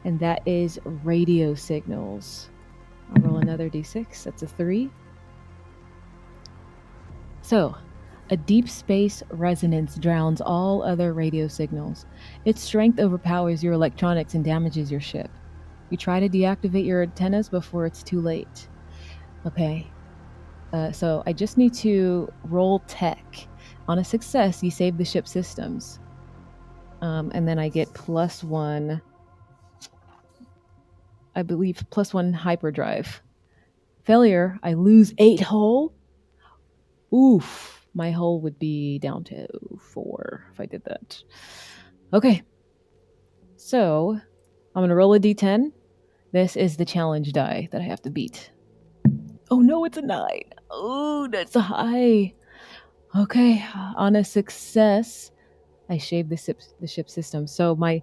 And that is radio signals. I'll roll another D6. That's a 3. So, a deep space resonance drowns all other radio signals. Its strength overpowers your electronics and damages your ship. You try to deactivate your antennas before it's too late. Okay. So I just need to roll tech. On a success, you save the ship systems. And then I get +1, I believe, +1 hyperdrive. Failure, I lose 8 hull. Oof. My hull would be down to 4 if I did that. Okay. So I'm going to roll a d10. This is the challenge die that I have to beat. Oh no, it's a 9. Oh, that's a high. Okay, on a success, I shaved the ship system. So my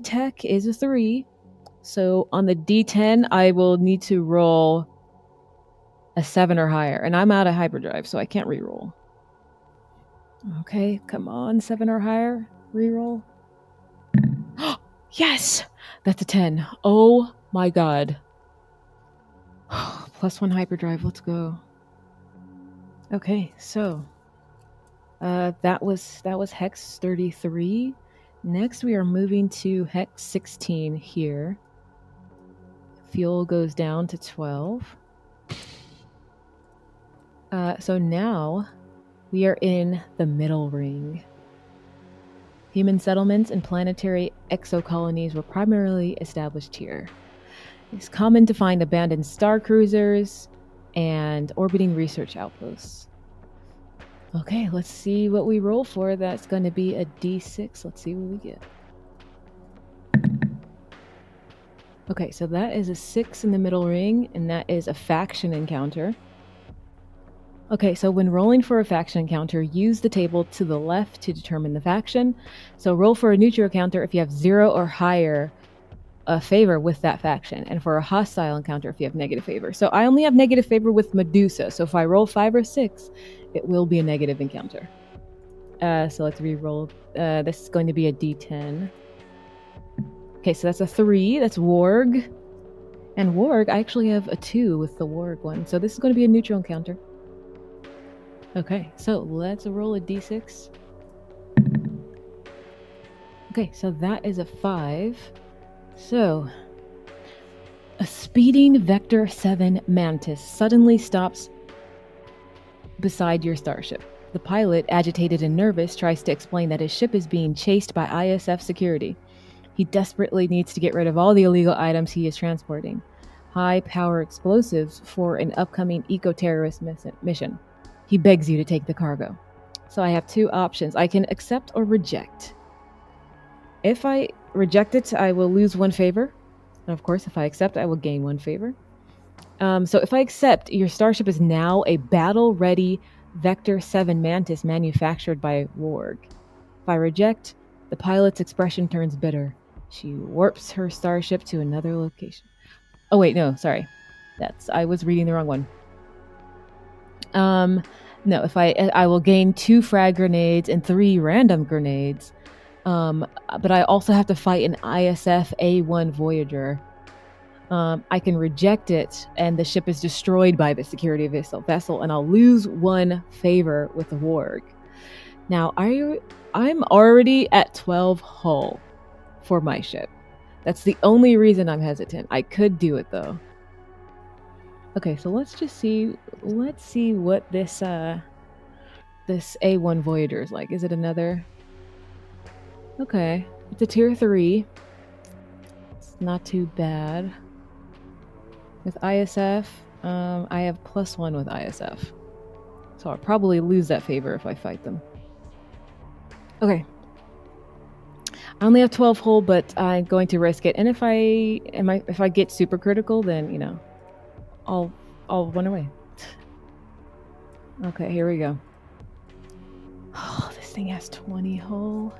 tech is a 3. So on the d10, I will need to roll a 7 or higher. And I'm out of hyperdrive, so I can't reroll. Okay, come on, 7 or higher. Reroll. Yes! That's a 10. Oh my god. +1 hyperdrive, let's go. Okay, so that was hex 33. Next we are moving to hex 16 here. Fuel goes down to 12. So now we are in the middle ring. Human settlements and planetary exocolonies were primarily established here. It's common to find abandoned star cruisers and orbiting research outposts. Okay, let's see what we roll for. That's going to be a d6. Let's see what we get. Okay, so that is a 6 in the middle ring, and that is a faction encounter. Okay, so when rolling for a faction encounter, use the table to the left to determine the faction. So roll for a neutral encounter if you have 0 or higher favor with that faction, and for a hostile encounter if you have negative favor. So I only have negative favor with Medusa, so if I roll 5 or 6, it will be a negative encounter. So let's re-roll. This is going to be a d10. Okay, so that's a 3. That's WARG. And WARG, I actually have a 2 with the WARG one. So this is going to be a neutral encounter. Okay, so let's roll a d6. Okay, so that is a 5. So, a speeding Vector 7 Mantis suddenly stops beside your starship. The pilot, agitated and nervous, tries to explain that his ship is being chased by ISF security. He desperately needs to get rid of all the illegal items he is transporting. High-power explosives for an upcoming eco-terrorist mission. He begs you to take the cargo. So I have 2 options. I can accept or reject. If I reject it, I will lose 1 favor. And of course, if I accept, I will gain 1 favor. So if I accept, your starship is now a battle-ready Vector 7 Mantis manufactured by WARG. If I reject, the pilot's expression turns bitter. She warps her starship to another location. Oh wait, no, sorry. I was reading the wrong one. No, if I will gain 2 frag grenades and 3 random grenades. But I also have to fight an ISF A1 Voyager. I can reject it, and the ship is destroyed by the security vessel, and I'll lose 1 favor with the WARG. Now, I'm already at 12 hull for my ship. That's the only reason I'm hesitant. I could do it, though. Okay, so let's just see. Let's see what this A1 Voyager is like. Is it another? Okay, it's a tier 3. It's not too bad. With ISF, I have +1 with ISF. So I'll probably lose that favor if I fight them. Okay. I only have 12 hull, but I'm going to risk it. And if I get super critical, then you know, I'll run away. Okay, here we go. Oh, this thing has 20 hull.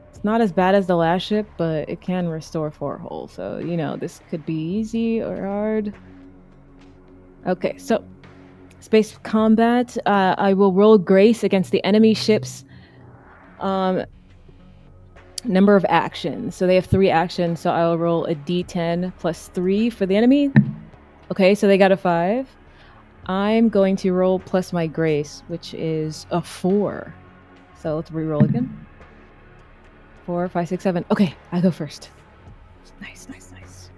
It's not as bad as the last ship, but it can restore 4 hull. So you know, this could be easy or hard. Okay, so space combat. I will roll grace against the enemy ship's number of actions. So they have 3 actions, so I'll roll a d10 plus 3 for the enemy. Okay, so they got a 5. I'm going to roll plus my grace, which is a 4. So let's re-roll again. 4, 5, 6, 7. Okay, I go first. Nice, nice, nice.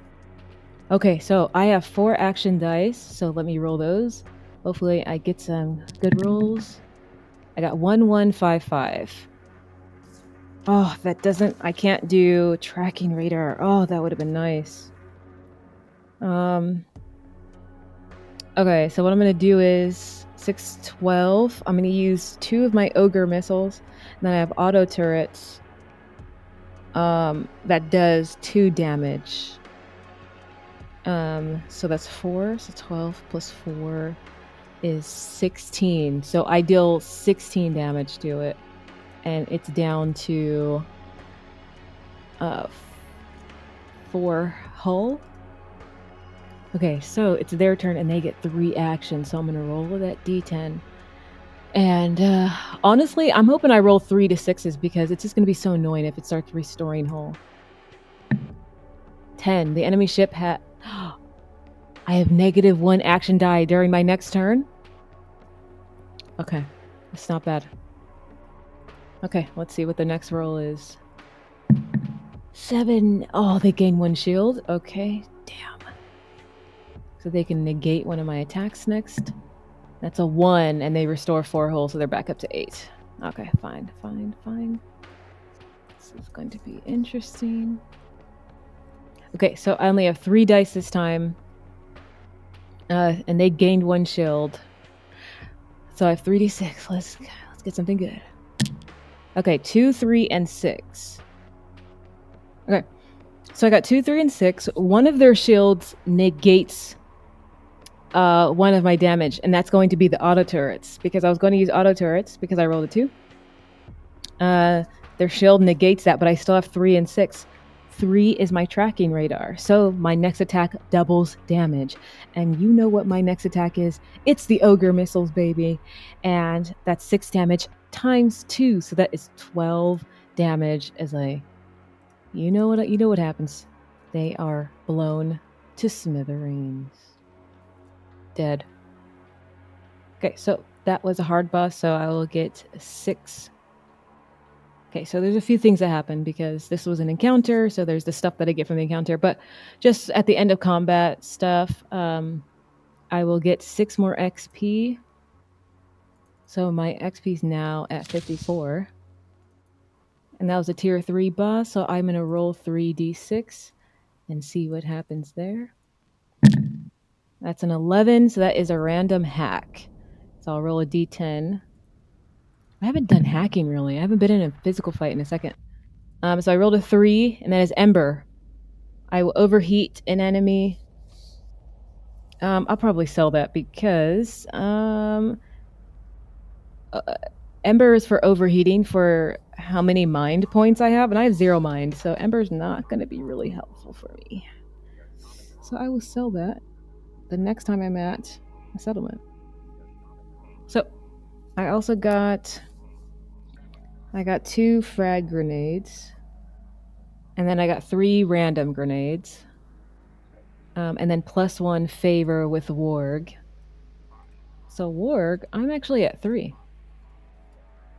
Okay, so I have 4 action dice, so let me roll those. Hopefully I get some good rolls. I got 1, 1, 5, 5. Oh, that doesn't... I can't do tracking radar. Oh, that would have been nice. Okay, so what I'm going to do is 6, 12. I'm going to use 2 of my ogre missiles. And then I have auto turrets. That does 2 damage. So that's 4. So 12 plus 4 is 16. So I deal 16 damage to it. And it's down to 4 hull. Okay, so it's their turn and they get 3 actions. So I'm going to roll that d10. And honestly, I'm hoping I roll 3 to 6s because it's just going to be so annoying if it starts restoring hull. 10. The enemy ship had... I have -1 action die during my next turn. Okay, it's not bad. Okay, let's see what the next roll is. 7. Oh, they gain 1 shield. Okay, damn. So they can negate one of my attacks next. That's a 1, and they restore 4 hull, so they're back up to 8. Okay, fine, fine, fine. This is going to be interesting. Okay, so I only have 3 dice this time. And they gained 1 shield. So I have 3d6. Let's get something good. Okay, 2, 3, and 6. Okay, so I got 2, 3, and 6. One of their shields negates one of my damage, and that's going to be the auto turrets, because I was going to use auto turrets because I rolled a 2. Their shield negates that, but I still have 3 and 6. 3 is my tracking radar, so my next attack doubles damage. And you know what my next attack is? It's the ogre missiles, baby. And that's 6 damage times 2, so that is 12 damage as you know what happens. They are blown to smithereens. Dead. Okay, so that was a hard boss, so I will get 6. Okay, so there's a few things that happen because this was an encounter, so there's the stuff that I get from the encounter, but just at the end of combat stuff, I will get 6 more XP. So my XP is now at 54. And that was a tier 3 boss, so I'm going to roll 3d6 and see what happens there. That's an 11, so that is a random hack. So I'll roll a d10. I haven't done hacking, really. I haven't been in a physical fight in a second. So I rolled a 3, and that is Ember. I will overheat an enemy. I'll probably sell that because Ember is for overheating for how many mind points I have, and I have 0 mind, so Ember's not going to be really helpful for me. So I will sell that the next time I'm at a settlement. So I also got 2 frag grenades, and then I got 3 random grenades, and then +1 favor with WARG. So WARG, I'm actually at 3.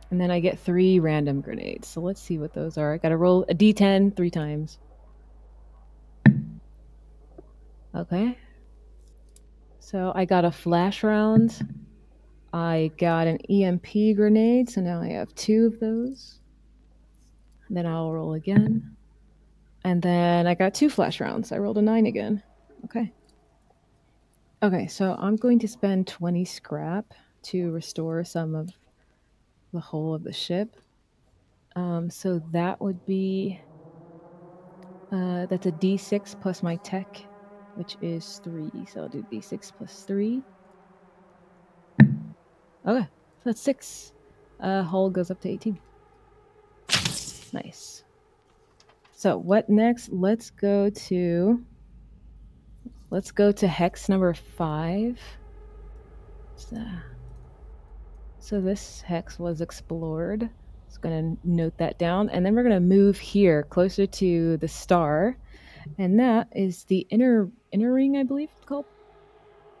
And then I get 3 random grenades. So let's see what those are. I gotta roll a d10 3 times. Okay. So I got a flash round. I got an EMP grenade, so now I have 2 of those. And then I'll roll again. And then I got 2 flash rounds. I rolled a 9 again. Okay. Okay, so I'm going to spend 20 scrap to restore some of the hull of the ship. So that would be that's a d6 plus my tech, which is 3. So I'll do d6 plus 3. Okay, so that's 6. Hull goes up to 18. Nice. So what next? Let's go to hex number 5. So this hex was explored. Just gonna note that down, and then we're gonna move here closer to the star, and that is the inner ring, I believe it's called.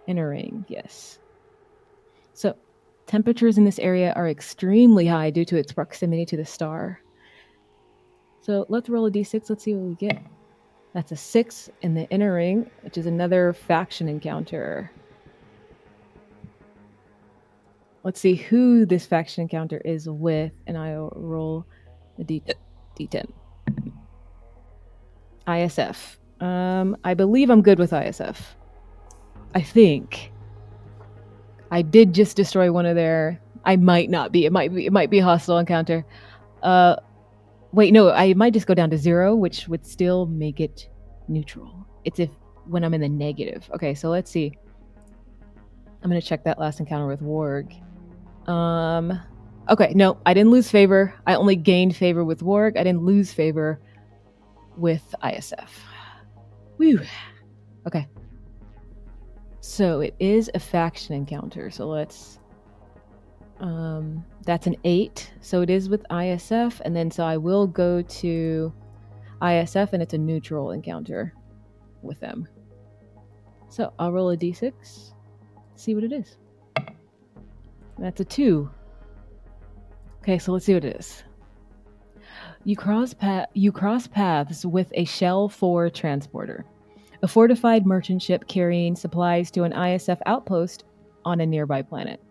Inner ring, yes. So temperatures in this area are extremely high due to its proximity to the star. So let's roll a d6. Let's see what we get. That's a 6 in the inner ring, which is another faction encounter. Let's see who this faction encounter is with, and I'll roll a d10. ISF. I believe I'm good with ISF. I think. I did just destroy one of their. I might not be. It might be a hostile encounter. Wait, no. I might just go down to 0, which would still make it neutral. It's when I'm in the negative. Okay, so let's see. I'm gonna check that last encounter with WARG. Okay, no, I didn't lose favor. I only gained favor with WARG. I didn't lose favor with ISF. Whew. Okay. So it is a faction encounter. So let's. That's an 8. So it is with ISF, and then so I will go to ISF, and it's a neutral encounter with them. So I'll roll a d6, see what it is. That's a 2. Okay, so let's see what it is. You cross paths with a Shell 4 transporter, a fortified merchant ship carrying supplies to an ISF outpost on a nearby planet.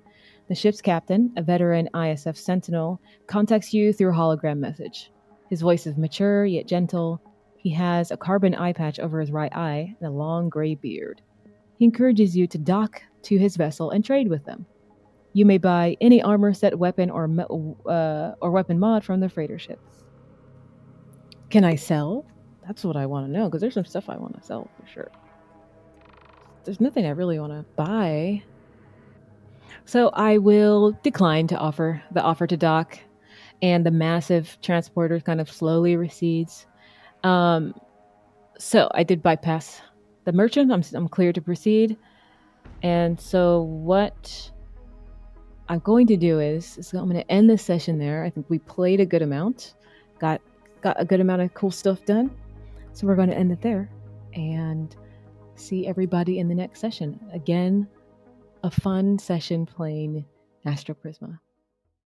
The ship's captain, a veteran ISF sentinel, contacts you through a hologram message. His voice is mature yet gentle. He has a carbon eye patch over his right eye and a long gray beard. He encourages you to dock to his vessel and trade with them. You may buy any armor set, weapon, or weapon mod from the freighter ship. Can I sell? That's what I want to know, because there's some stuff I want to sell for sure. There's nothing I really want to buy. So I will decline to offer to dock, and the massive transporter kind of slowly recedes. So I did bypass the merchant. I'm clear to proceed. And so what I'm going to do is I'm going to end this session there. I think we played a good amount, got a good amount of cool stuff done. So we're going to end it there and see everybody in the next session. Again, a fun session playing Astroprisma.